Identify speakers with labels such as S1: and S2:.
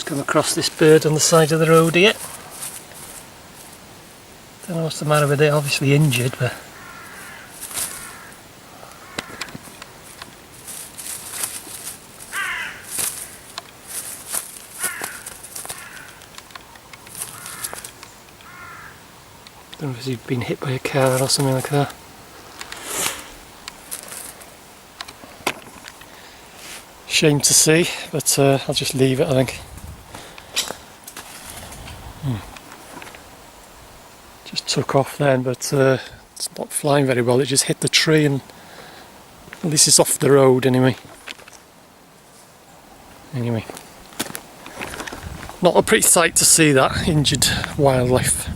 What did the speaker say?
S1: Come across this bird on the side of the road here. Don't know what's the matter with it, obviously injured, but don't know if he's been hit by a car or something like that. Shame to see, but I'll just leave it, I think. Just took off then, but it's not flying very well. It just hit the tree, and well, this is off the road anyway. Not a pretty sight to see, that injured wildlife.